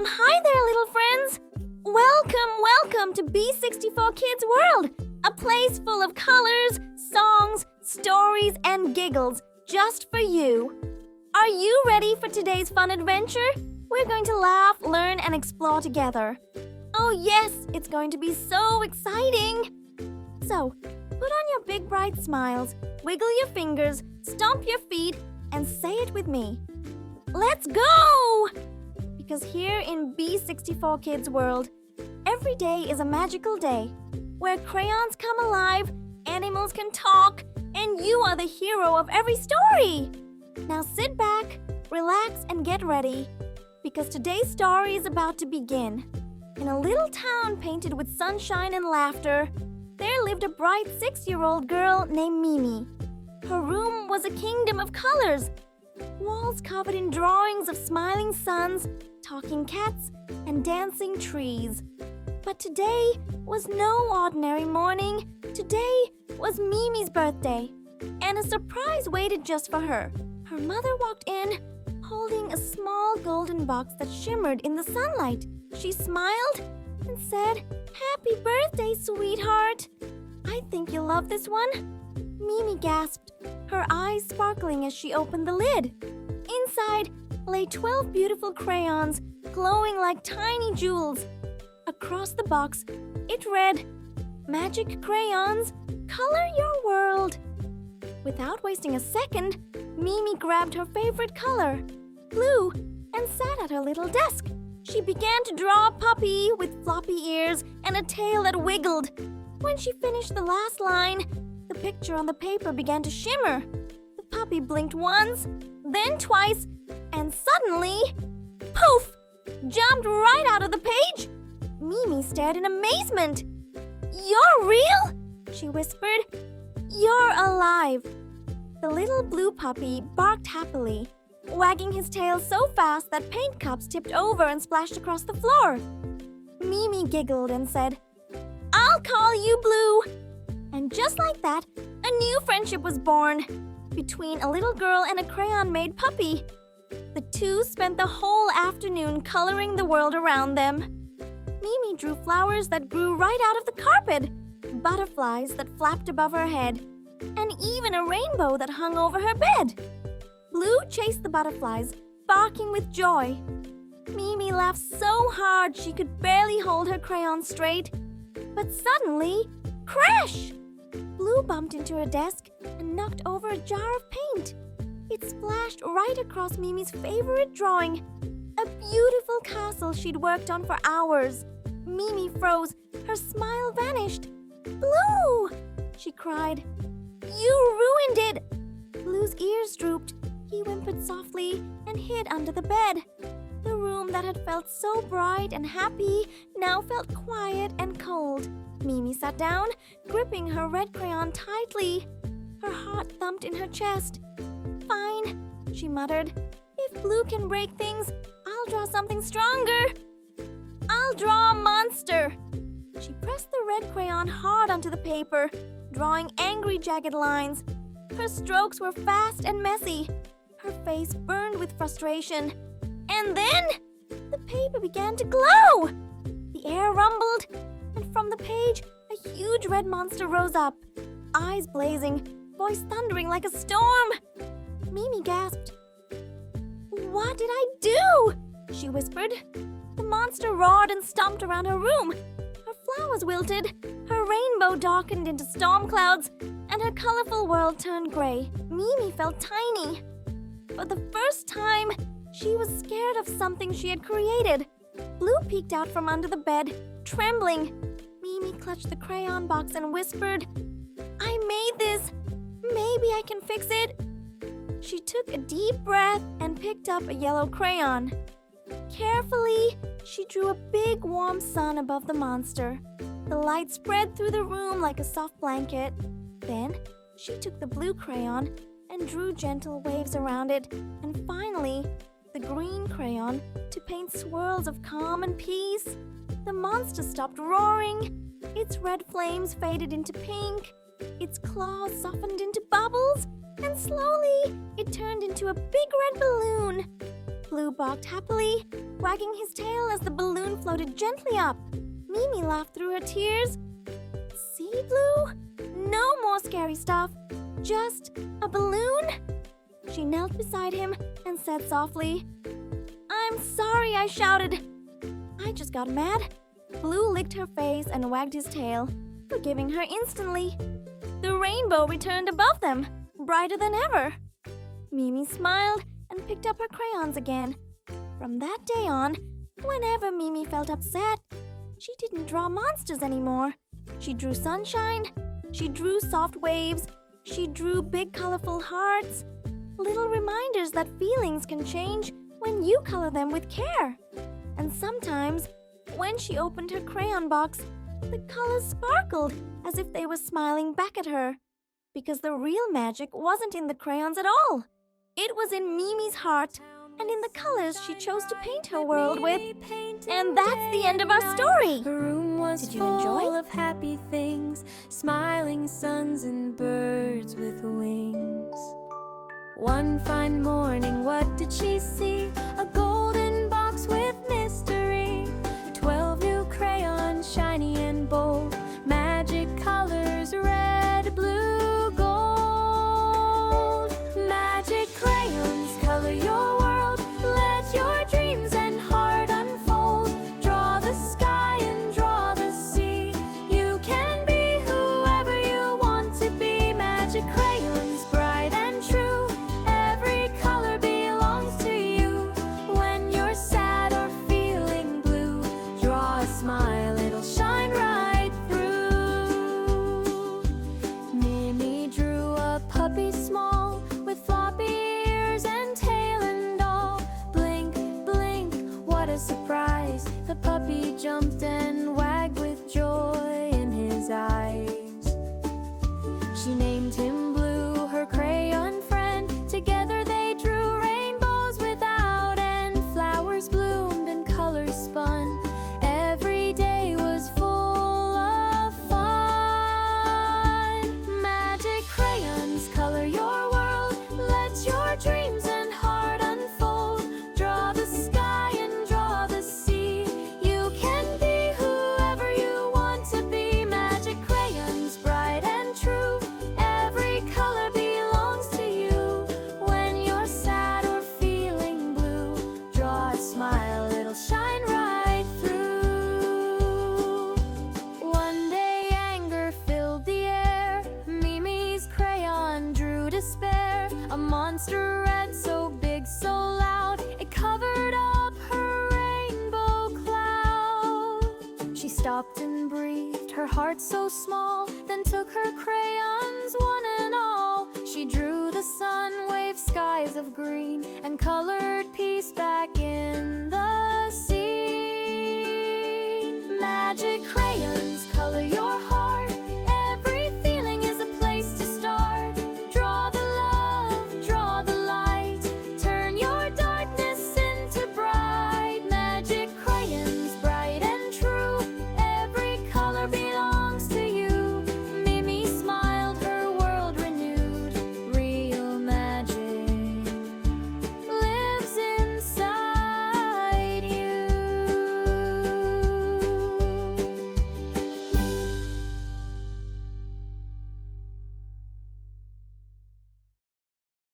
Hi there, little friends. Welcome to B64 Kids World, a place full of colors, songs, stories, and giggles just for you. Are you ready for today's fun adventure? We're going to laugh, learn, and explore together. Oh yes, it's going to be so exciting. So, put on your big bright smiles, wiggle your fingers, stomp your feet, and say it with me. Let's go! Because here in B64 Kids World, every day is a magical day where crayons come alive, animals can talk, and you are the hero of every story. Now sit back, relax, and get ready, because today's story is about to begin. In a little town painted with sunshine and laughter, there lived a bright 6-year-old girl named Mimi. Her room was a kingdom of colors, walls covered in drawings of smiling suns, talking cats, and dancing trees. But today was no ordinary morning. Today was Mimi's birthday, and a surprise waited just for her. Her mother walked in, holding a small golden box that shimmered in the sunlight. She smiled and said, "Happy birthday, sweetheart. I think you'll love this one." Mimi gasped, her eyes sparkling as she opened the lid. Inside lay 12 beautiful crayons, glowing like tiny jewels. Across the box, it read, "Magic crayons, color your world." Without wasting a second, Mimi grabbed her favorite color, blue, and sat at her little desk. She began to draw a puppy with floppy ears and a tail that wiggled. When she finished the last line, the picture on the paper began to shimmer. The puppy blinked once, then twice, and suddenly, poof, jumped right out of the page. Mimi stared in amazement. "You're real?" she whispered. "You're alive." The little blue puppy barked happily, wagging his tail so fast that paint cups tipped over and splashed across the floor. Mimi giggled and said, "I'll call you Blue." And just like that, a new friendship was born between a little girl and a crayon-made puppy. The two spent the whole afternoon coloring the world around them. Mimi drew flowers that grew right out of the carpet, butterflies that flapped above her head, and even a rainbow that hung over her bed. Blue chased the butterflies, barking with joy. Mimi laughed so hard she could barely hold her crayon straight. But suddenly, crash! Blue bumped into her desk and knocked over a jar of paint. It splashed right across Mimi's favorite drawing, a beautiful castle she'd worked on for hours. Mimi froze. Her smile vanished. "Blue!" she cried. "You ruined it!" Blue's ears drooped. He whimpered softly and hid under the bed. The room that had felt so bright and happy now felt quiet and cold. Mimi sat down, gripping her red crayon tightly. Her heart thumped in her chest. "Fine," she muttered. "If Blue can break things, I'll draw something stronger. I'll draw a monster." She pressed the red crayon hard onto the paper, drawing angry, jagged lines. Her strokes were fast and messy. Her face burned with frustration. And then, the paper began to glow. The air rumbled, and from the page, a huge red monster rose up, eyes blazing, voice thundering like a storm. Mimi gasped. "What did I do?" she whispered. The monster roared and stomped around her room. Her flowers wilted, her rainbow darkened into storm clouds, and her colorful world turned gray. Mimi felt tiny. For the first time, she was scared of something she had created. Blue peeked out from under the bed, trembling. Mimi clutched the crayon box and whispered, "I made this. Maybe I can fix it." She took a deep breath and picked up a yellow crayon. Carefully, she drew a big warm sun above the monster. The light spread through the room like a soft blanket. Then, she took the blue crayon and drew gentle waves around it, and finally, the green crayon to paint swirls of calm and peace. The monster stopped roaring. Its red flames faded into pink. Its claws softened into bubbles, and slowly it turned into a big red balloon. Blue balked happily, wagging his tail as the balloon floated gently up. Mimi laughed through her tears. See, Blue? No more scary stuff. Just a balloon? She knelt beside him and said softly, "I'm sorry I shouted. I just got mad." Blue licked her face and wagged his tail, forgiving her instantly. The rainbow returned above them, brighter than ever. Mimi smiled and picked up her crayons again. From that day on, whenever Mimi felt upset, she didn't draw monsters anymore. She drew sunshine, she drew soft waves, she drew big colorful hearts, little reminders that feelings can change when you color them with care. And sometimes, when she opened her crayon box, the colors sparkled as if they were smiling back at her. Because the real magic wasn't in the crayons at all. It was in Mimi's heart and in the colors she chose to paint her world with. And that's the end of our story. Her room was Did you enjoy? full of happy things, smiling suns and birds with wings. One fine morning, what did she see? A golden box with mystery. 12 new crayons, shiny and bold. Magic colors, red, blue, gold. Magic crayons, color your world. Let your dreams and heart unfold. Draw the sky and draw the sea. You can be whoever you want to be. Magic crayons, bright and true. Every color belongs to you. When you're sad or feeling blue, draw a smile, it'll shine right through. Mimi drew a puppy small with floppy ears and tail and all. Blink, blink, what a surprise. The puppy jumped and wagged with joy in his eyes. She named him Blue, her crayon friend. Together they drew rainbows without end. Flowers bloomed and colors spun. Every day was full of fun. Magic crayons, color your world. Let your dreams and heart unfold. Draw the sky and draw the sea. You can be whoever you want to be. Magic crayons, bright and true. Every color belongs to you. When you're sad or feeling blue, draw a smile, it'll shine right through. One day anger filled the air. Mimi's crayon drew despair. A monster red so big, so loud, it covered up her rainbow cloud. She stopped and breathed, her heart so small, then took her crayons one and all. She drew the sun, waved skies of green, and colored peace back